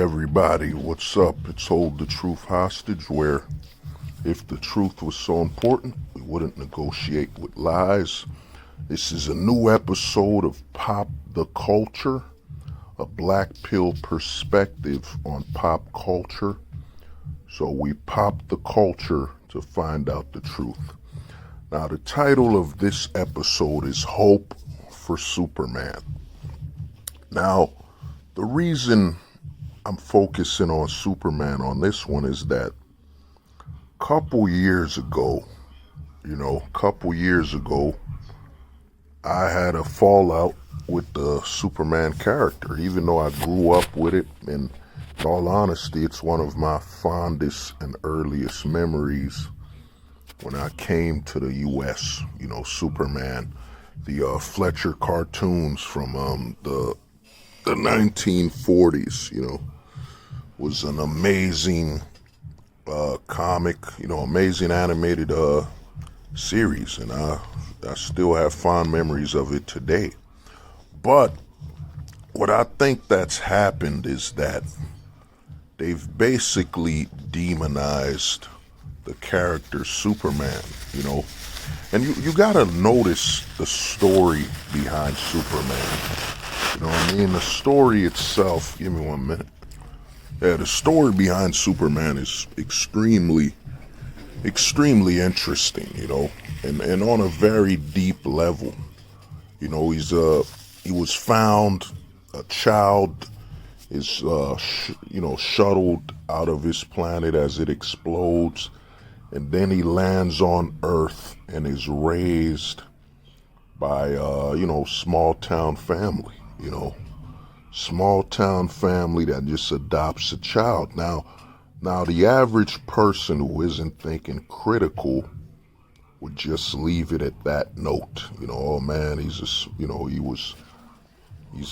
everybody, what's up? It's Hold the Truth Hostage, where if the truth was so important, we wouldn't negotiate with lies. This is a new episode of Pop the Culture, a black pill perspective on pop culture. So we pop the culture to find out the truth. Now, the title of this episode is Hope for Superman. Now, the reason I'm focusing on Superman on this one is that a couple years ago, I had a fallout with the Superman character, even though I grew up with it. And in all honesty, it's one of my fondest and earliest memories when I came to the U.S., Superman, the Fletcher cartoons from the 1940s, was an amazing comic, amazing animated series, and I still have fond memories of it today. But what I think that's happened is that they've basically demonized the character Superman, and you gotta notice the story behind Superman. The story itself, give me 1 minute. Yeah, the story behind Superman is extremely interesting, and on a very deep level. He was found, a child is, shuttled out of his planet as it explodes, and then he lands on Earth and is raised by, small town family, small town family that just adopts a child. Now the average person who isn't thinking critical would just leave it at that note. Oh man, he's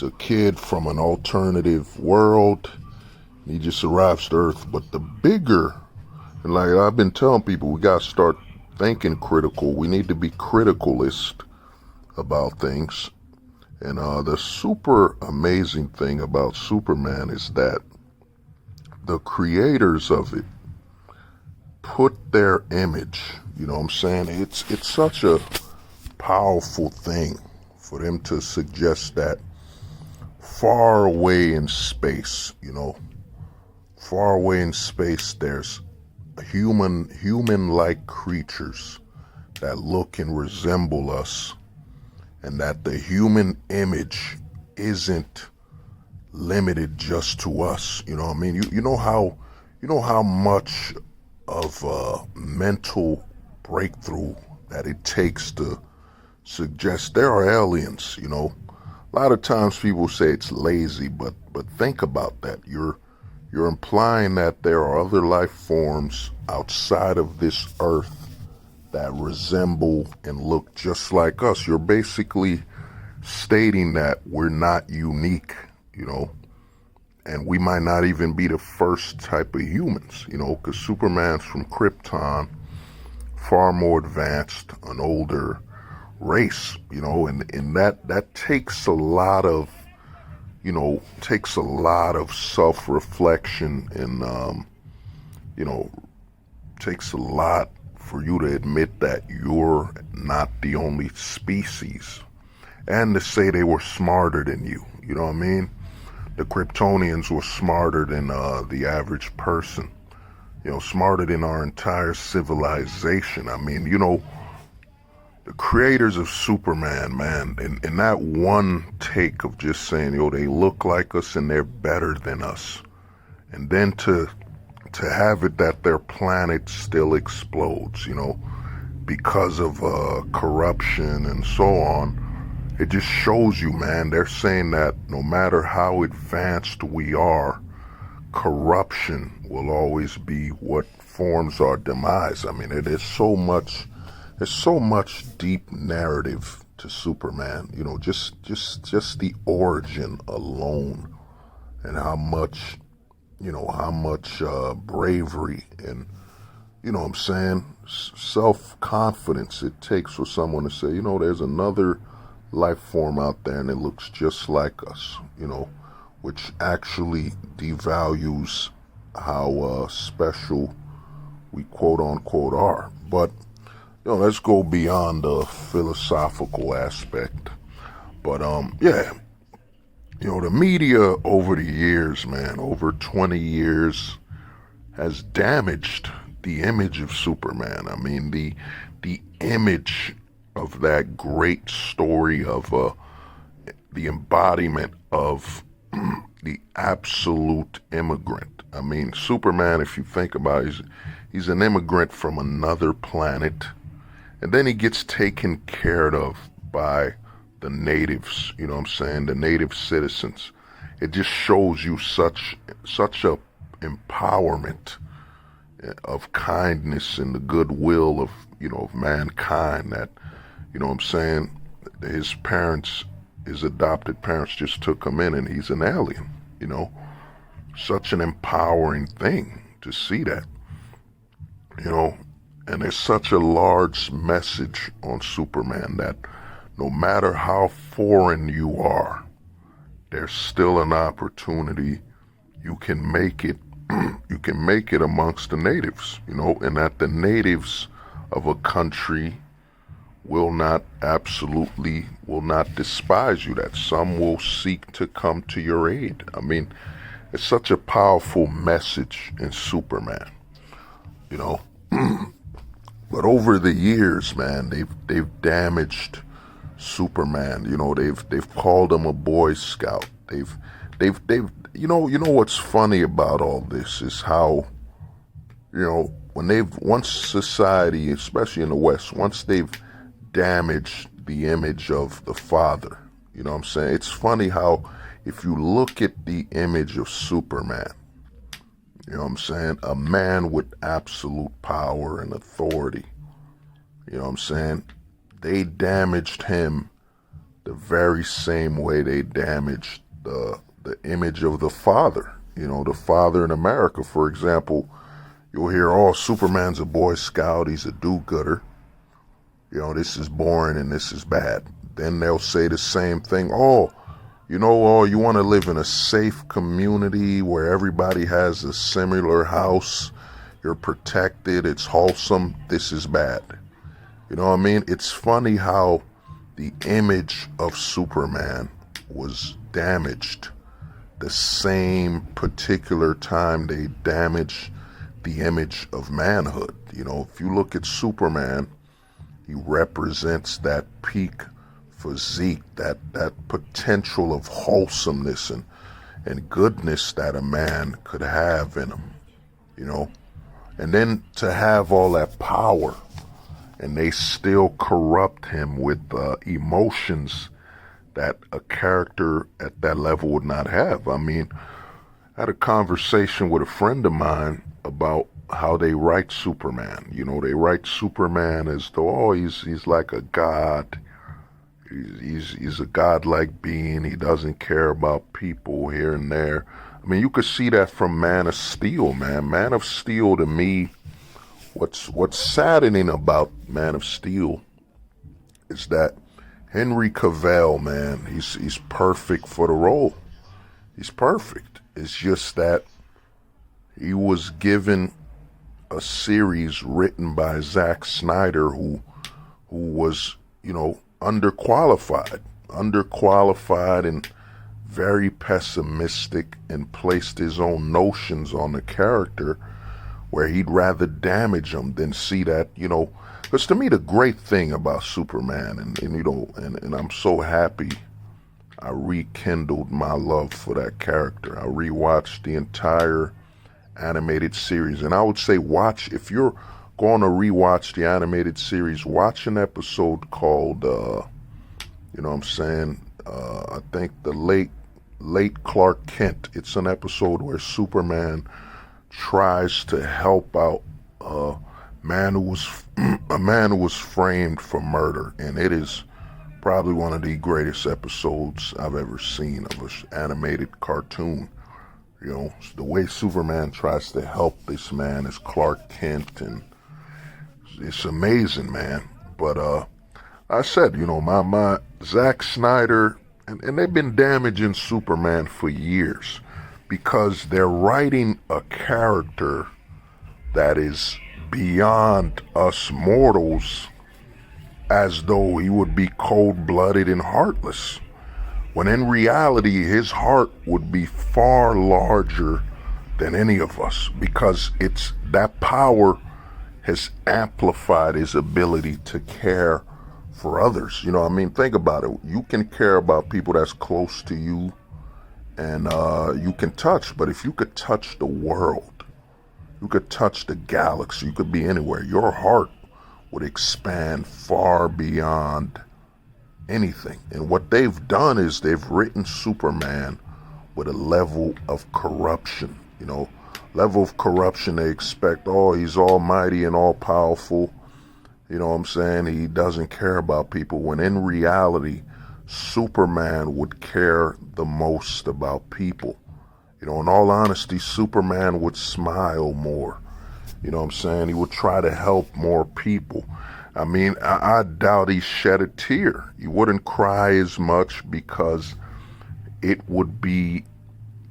a kid from an alternative world. He just arrives to Earth. But the bigger, and like I've been telling people, we gotta start thinking critical. We need to be criticalist about things. And the super amazing thing about Superman is that the creators of it put their image, it's such a powerful thing for them to suggest that far away in space, there's human-like creatures that look and resemble us, and that the human image isn't limited just to us. You know how much of a mental breakthrough that it takes to suggest there are aliens. A lot of times people say it's lazy, but think about that. You're implying that there are other life forms outside of this Earth that resemble and look just like us. You're basically stating that we're not unique, and we might not even be the first type of humans, because Superman's from Krypton, far more advanced, an older race, and that takes a lot of, self-reflection, and, takes a lot for you to admit that you're not the only species, and to say they were smarter than you. You know what I mean? The Kryptonians were smarter than the average person, smarter than our entire civilization. The creators of Superman, man, in that one take of just saying, they look like us and they're better than us, and then to have it that their planet still explodes, because of corruption and so on. It just shows you, man, they're saying that no matter how advanced we are, corruption will always be what forms our demise. There's so much deep narrative to Superman, just the origin alone, and how much bravery and, self-confidence it takes for someone to say, there's another life form out there and it looks just like us, which actually devalues how special we quote unquote are. But let's go beyond the philosophical aspect. But yeah, the media over the years, man, over 20 years, has damaged the image of Superman. I mean, the image of that great story of the embodiment of the absolute immigrant. I mean, Superman, if you think about it, he's an immigrant from another planet, and then he gets taken care of by the natives, you know what I'm saying, the native citizens. It just shows you such a empowerment of kindness and the goodwill of, of mankind that, you know what I'm saying, his adopted parents just took him in and he's an alien, Such an empowering thing to see that, and there's such a large message on Superman that no matter how foreign you are, there's still an opportunity. You can make it amongst the natives, and that the natives of a country will not despise you, that some will seek to come to your aid. I mean, it's such a powerful message in Superman, But over the years, man, they've damaged Superman. They've called him a Boy Scout. They've what's funny about all this is how, once society, especially in the West, once they've damaged the image of the father, you know what I'm saying? It's funny how if you look at the image of Superman, you know what I'm saying, a man with absolute power and authority, you know what I'm saying, they damaged him the very same way they damaged the image of the father, the father in America. For example, you'll hear, oh, Superman's a Boy Scout, he's a do-gooder, this is boring and this is bad. Then they'll say the same thing, you want to live in a safe community where everybody has a similar house, you're protected, it's wholesome, this is bad. You know what I mean? It's funny how the image of Superman was damaged the same particular time they damaged the image of manhood. If you look at Superman, he represents that peak physique, that potential of wholesomeness and goodness that a man could have in him, And then to have all that power, and they still corrupt him with emotions that a character at that level would not have. I mean, I had a conversation with a friend of mine about how they write Superman. They write Superman as though, he's like a god. He's a godlike being. He doesn't care about people here and there. I mean, you could see that from Man of Steel, man. Man of Steel, to me, what's saddening about Man of Steel is that Henry Cavill, man, he's perfect for the role. He's perfect. It's just that he was given a series written by Zack Snyder, who was, underqualified and very pessimistic, and placed his own notions on the character where he'd rather damage him than see that, because to me the great thing about Superman, and I'm so happy I rekindled my love for that character. I rewatched the entire animated series, and I would say if you're going to rewatch the animated series, watch an episode called, I think the late Clark Kent. It's an episode where Superman tries to help out a man who was framed for murder, and it is probably one of the greatest episodes I've ever seen of an animated cartoon. The way Superman tries to help this man as Clark Kent, and it's amazing, man. But I said, my Zack Snyder, And they've been damaging Superman for years because they're writing a character that is beyond us mortals as though he would be cold-blooded and heartless, when in reality his heart would be far larger than any of us, because it's that power has amplified his ability to care for others. You know what I mean? Think about it. You can care about people that's close to you and you can touch, but if you could touch the world, you could touch the galaxy, you could be anywhere, your heart would expand far beyond anything. And what they've done is they've written Superman with a level of corruption, level of corruption. They expect, oh, he's almighty and all powerful. You know what I'm saying? He doesn't care about people, when in reality, Superman would care the most about people. In all honesty, Superman would smile more. You know what I'm saying? He would try to help more people. I mean, I doubt he shed a tear. He wouldn't cry as much because it would be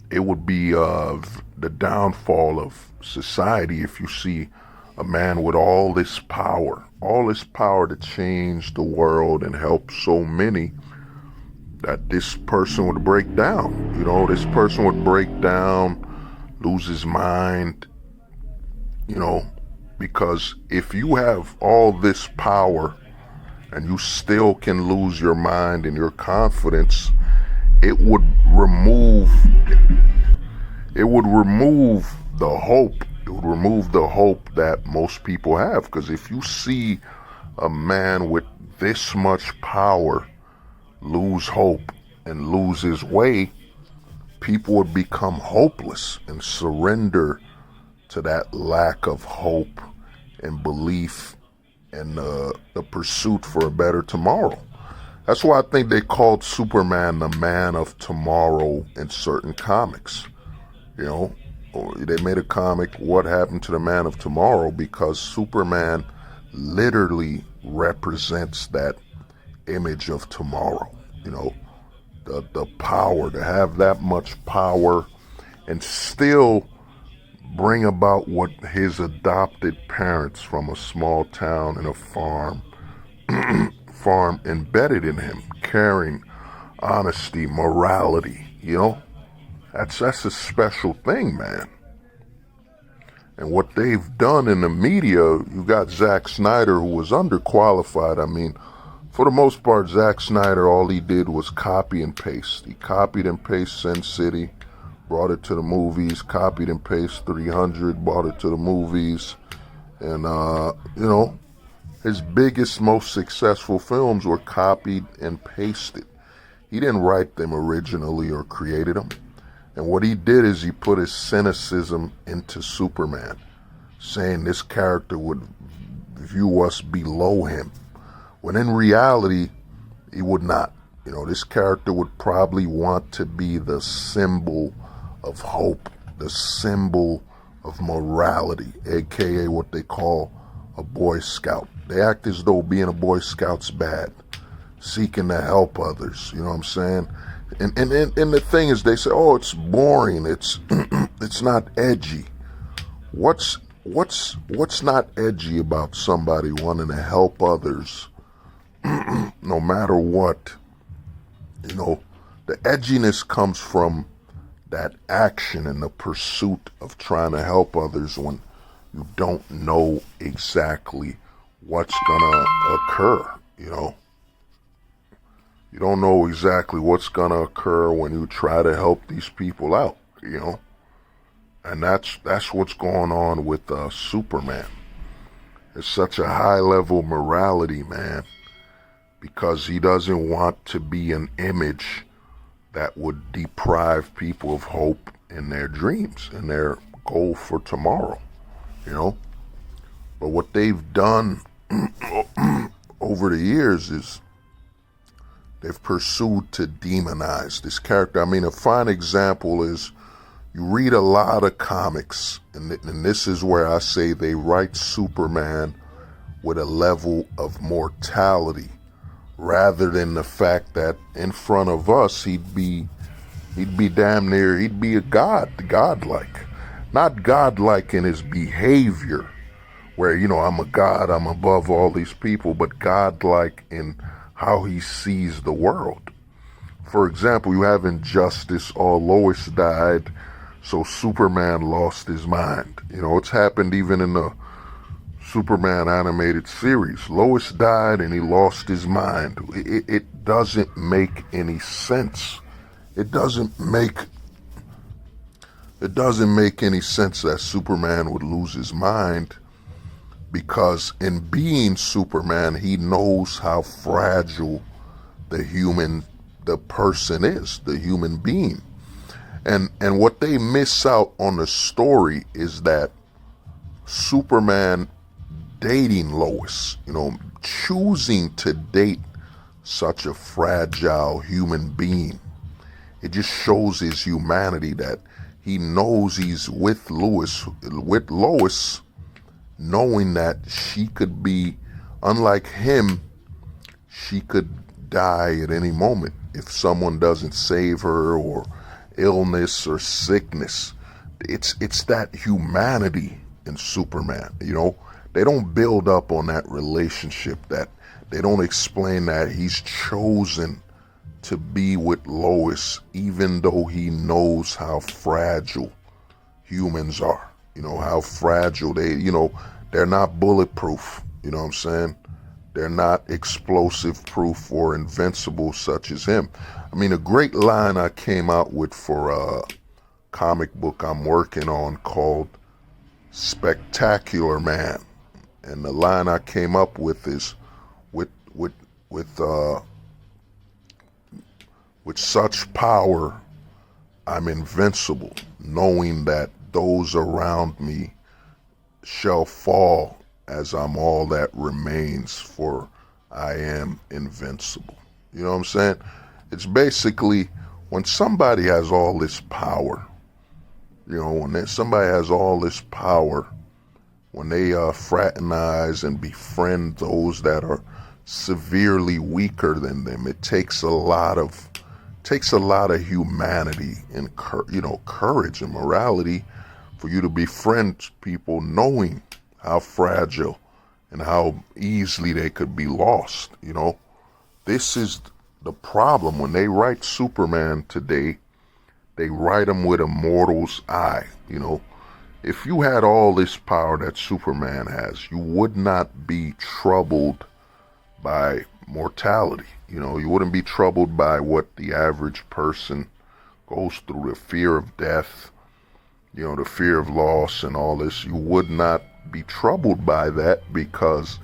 the downfall of society if you see a man with all this power to change the world and help so many, that this person would break down. This person would break down, lose his mind, because if you have all this power and you still can lose your mind and your confidence, it would remove the hope. It would remove the hope that most people have. Because if you see a man with this much power lose hope and lose his way, people would become hopeless and surrender to that lack of hope and belief and the pursuit for a better tomorrow. That's why I think they called Superman the Man of Tomorrow in certain comics. They made a comic, What Happened to the Man of Tomorrow, because Superman literally represents that image of tomorrow. The power, to have that much power and still bring about what his adopted parents from a small town and a farm embedded in him: caring, honesty, morality. That's a special thing, man. And what they've done in the media, you got Zack Snyder, who was underqualified. I mean, for the most part, Zack Snyder, all he did was copy and paste. He copied and pasted Sin City, brought it to the movies, copied and pasted 300, brought it to the movies. And, his biggest, most successful films were copied and pasted. He didn't write them originally or created them. And what he did is he put his cynicism into Superman, saying this character would view us below him, when in reality, he would not. This character would probably want to be the symbol of hope, the symbol of morality, aka what they call a Boy Scout. They act as though being a Boy Scout's bad, seeking to help others, you know what I'm saying? And the thing is, they say, oh, it's boring, it's it's not edgy. What's not edgy about somebody wanting to help others no matter what? The edginess comes from that action and the pursuit of trying to help others when you don't know exactly what's gonna occur. You don't know exactly what's gonna occur when you try to help these people out, and that's what's going on with Superman. It's such a high level morality, man, because he doesn't want to be an image that would deprive people of hope in their dreams and their goal for tomorrow, But what they've done over the years is they've pursued to demonize this character. I mean, a fine example is, you read a lot of comics, and this is where I say they write Superman with a level of mortality rather than the fact that in front of us he'd be damn near, he'd be a godlike. Not godlike in his behavior, where, I'm a god, I'm above all these people, but godlike in how he sees the world. For example, you have Injustice, Lois died, so Superman lost his mind. It's happened even in the Superman animated series. Lois died and he lost his mind. It doesn't make any sense. It doesn't make any sense that Superman would lose his mind, because in being Superman, he knows how fragile the person is, the human being. And what they miss out on the story is that Superman dating Lois, choosing to date such a fragile human being, it just shows his humanity, that he knows he's with Lois, knowing that she could be, unlike him, she could die at any moment if someone doesn't save her, or illness or sickness. It's that humanity in Superman. They don't build up on that relationship, that they don't explain that he's chosen to be with Lois even though he knows how fragile humans are. How fragile they're not bulletproof. You know what I'm saying? They're not explosive proof or invincible such as him. I mean, a great line I came out with for a comic book I'm working on called Spectacular Man. And the line I came up with is, with such power, I'm invincible, knowing that those around me shall fall, as I'm all that remains, for I am invincible. You know what I'm saying? It's basically, when somebody has all this power, when somebody has all this power, when they fraternize and befriend those that are severely weaker than them, it takes a lot of humanity and courage and morality for you to befriend people knowing how fragile and how easily they could be lost. This is the problem. When they write Superman today, they write him with a mortal's eye. If you had all this power that Superman has, you would not be troubled by mortality. You wouldn't be troubled by what the average person goes through, the fear of death, the fear of loss and all this. You would not be troubled by that because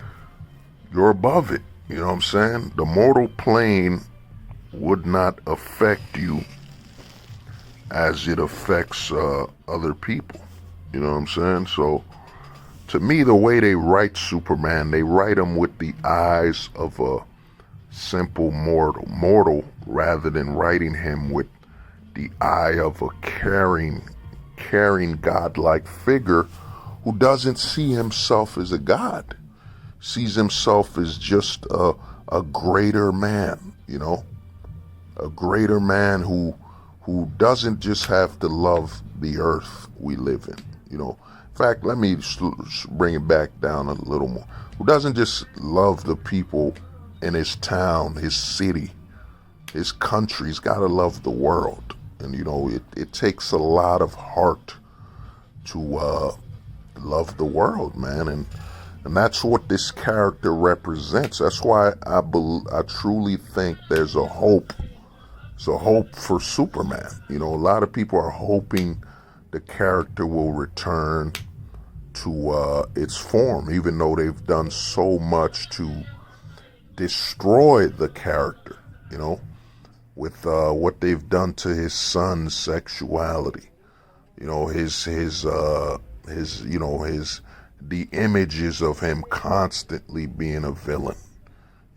you're above it. You know what I'm saying? The mortal plane would not affect you as it affects other people. You know what I'm saying? So to me, the way they write Superman, they write him with the eyes of a simple mortal, rather than writing him with the eye of a caring godlike figure who doesn't see himself as a god, sees himself as just a greater man, a greater man who doesn't just have to love the earth we live in. In fact, let me bring it back down a little more. Who doesn't just love the people in his town, his city, his country. He's got to love the world. And, it takes a lot of heart to love the world, man. And that's what this character represents. That's why I truly think there's a hope. It's a hope for Superman. A lot of people are hoping the character will return to its form, even though they've done so much to destroy the character, with what they've done to his son's sexuality, the images of him constantly being a villain,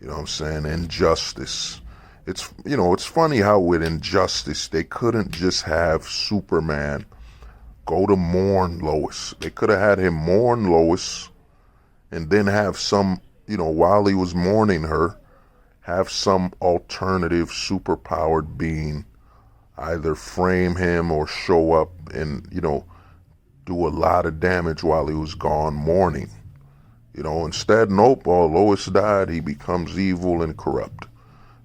Injustice. It's funny how with Injustice, they couldn't just have Superman go to mourn Lois. They could have had him mourn Lois and then have while he was mourning her, have some alternative superpowered being either frame him or show up and, do a lot of damage while he was gone mourning. Instead, nope, Lois died, he becomes evil and corrupt.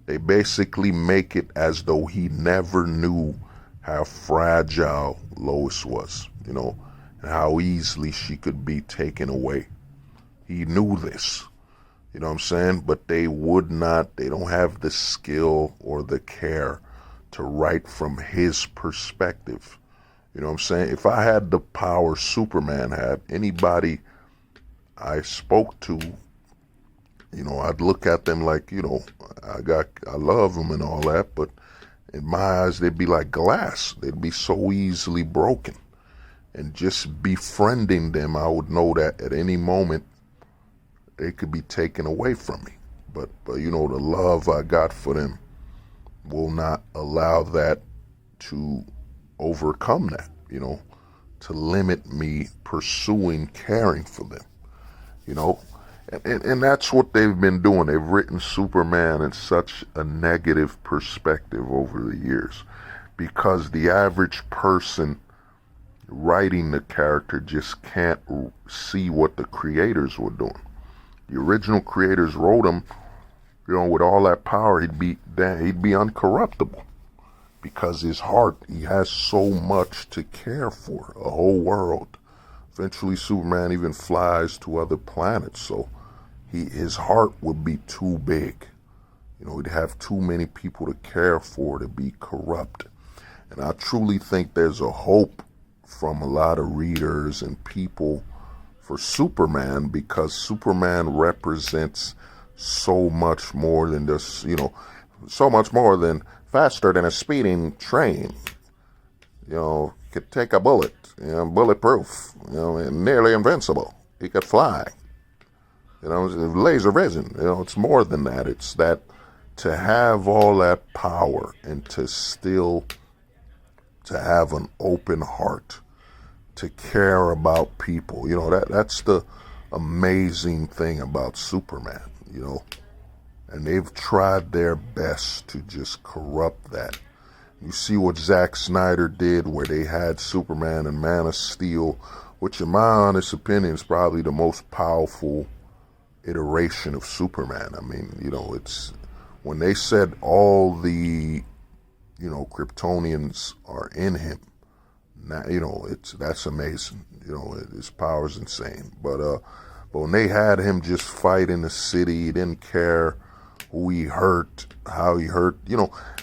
They basically make it as though he never knew how fragile Lois was, and how easily she could be taken away. He knew this, you know what I'm saying? But they don't have the skill or the care to write from his perspective. You know what I'm saying? If I had the power Superman had, anybody I spoke to, I'd look at them like, I love them and all that, but in my eyes, they'd be like glass. They'd be so easily broken. And just befriending them, I would know that at any moment, they could be taken away from me. But the love I got for them will not allow that to overcome that, to limit me pursuing caring for them, And that's what they've been doing. They've written Superman in such a negative perspective over the years because the average person writing the character just can't see what the creators were doing. The original creators wrote him, with all that power, he'd be uncorruptible because his heart, he has so much to care for, a whole world. Eventually, Superman even flies to other planets, so his heart would be too big. He'd have too many people to care for to be corrupt. And I truly think there's a hope from a lot of readers and people for Superman because Superman represents so much more than just, so much more than faster than a speeding train. Could take a bullet, bulletproof, and nearly invincible. He could fly. Laser vision. It's more than that. It's that to have all that power and to still to have an open heart, to care about people. That's the amazing thing about Superman, and they've tried their best to just corrupt that. You see what Zack Snyder did where they had Superman and Man of Steel, which in my honest opinion is probably the most powerful iteration of Superman. I mean, it's when they said all the, Kryptonians are in him. Now, that's amazing. His power is insane. But when they had him just fight in the city, he didn't care who he hurt, how he hurt.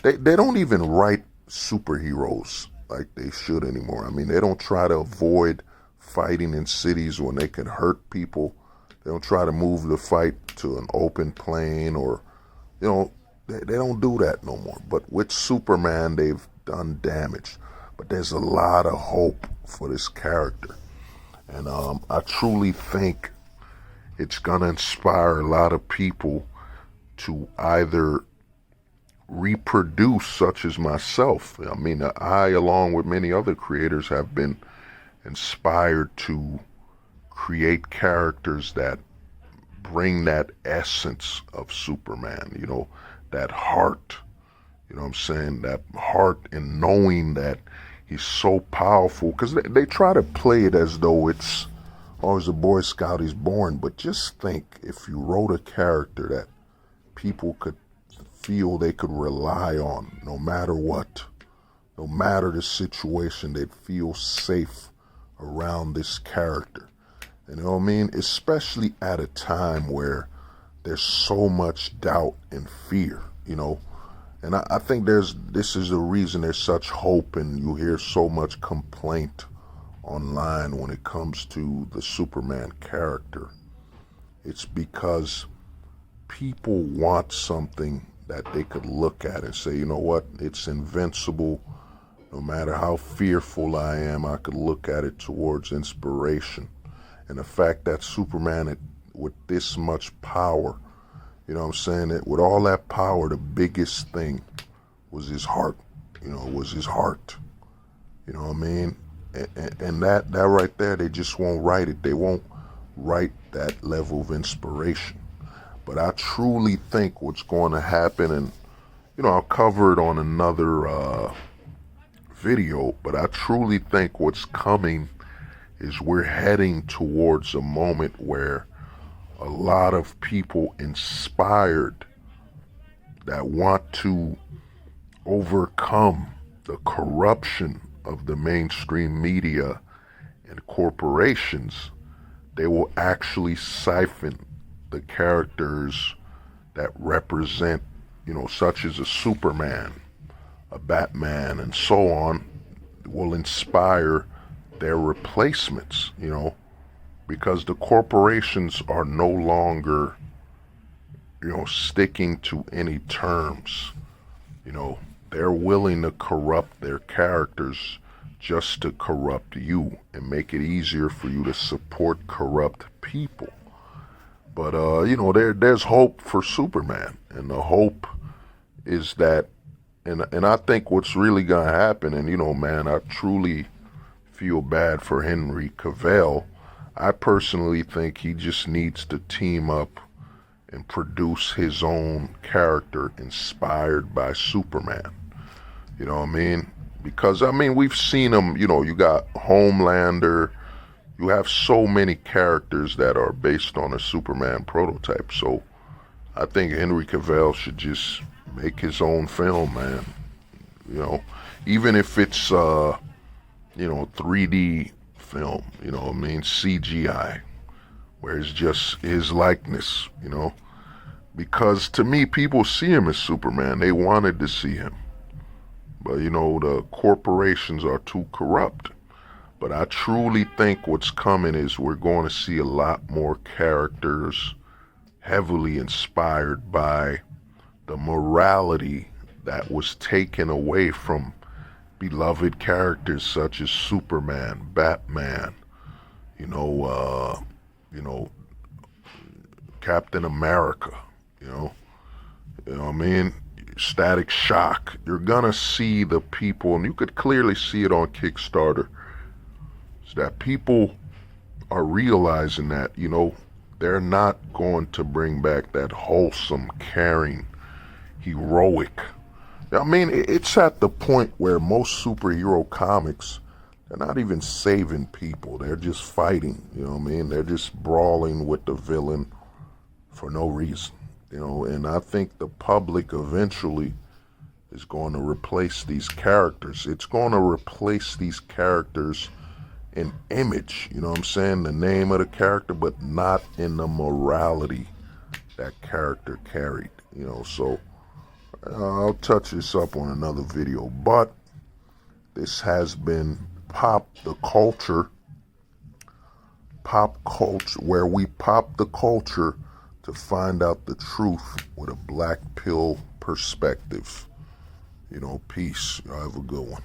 They don't even write superheroes like they should anymore. I mean, they don't try to avoid fighting in cities when they can hurt people. They don't try to move the fight to an open plain or, they don't do that no more. But with Superman, they've done damage. But there's a lot of hope for this character. And I truly think it's going to inspire a lot of people to either reproduce, such as myself. I mean, I, along with many other creators, have been inspired to create characters that bring that essence of Superman, that heart, what I'm saying, that heart in knowing that he's so powerful. Because they try to play it as though it's always a Boy Scout, he's born. But just think, if you wrote a character that people could feel they could rely on no matter what, no matter the situation, they'd feel safe around this character. You know what I mean? Especially at a time where there's so much doubt and fear, And I think this is the reason there's such hope and you hear so much complaint online when it comes to the Superman character. It's because people want something that they could look at and say, you know what, it's invincible. No matter how fearful I am, I could look at it towards inspiration. And the fact that Superman, with this much power, that with all that power, the biggest thing was his heart, was his heart. You know what I mean? And that right there, they just won't write it. They won't write that level of inspiration. But I truly think what's going to happen, and I'll cover it on another video, but I truly think what's coming is we're heading towards a moment where a lot of people inspired that want to overcome the corruption of the mainstream media and corporations, they will actually siphon the characters that represent, such as a Superman, a Batman, and so on, will inspire their replacements, because the corporations are no longer, sticking to any terms. They're willing to corrupt their characters just to corrupt you and make it easier for you to support corrupt people. But, there's hope for Superman, and the hope is that, and I think what's really going to happen, and, man, I truly feel bad for Henry Cavill. I personally think he just needs to team up and produce his own character inspired by Superman. You know what I mean? Because, we've seen him, you got Homelander. You have so many characters that are based on a Superman prototype. So I think Henry Cavill should just make his own film, man. Even if it's, 3D film, CGI, where it's just his likeness, because to me, people see him as Superman. They wanted to see him. But, the corporations are too corrupt. But I truly think what's coming is we're going to see a lot more characters heavily inspired by the morality that was taken away from beloved characters such as Superman, Batman, Captain America, Static Shock. You're gonna see the people, and you could clearly see it on Kickstarter, that people are realizing that, they're not going to bring back that wholesome, caring, heroic. It's at the point where most superhero comics, they're not even saving people. They're just fighting, They're just brawling with the villain for no reason, And I think the public eventually is going to replace these characters. It's going to replace these characters in image, the name of the character, but not in the morality that character carried, so I'll touch this up on another video. But this has been Pop Culture, where we pop the culture to find out the truth with a black pill perspective. Peace. Y'all have a good one.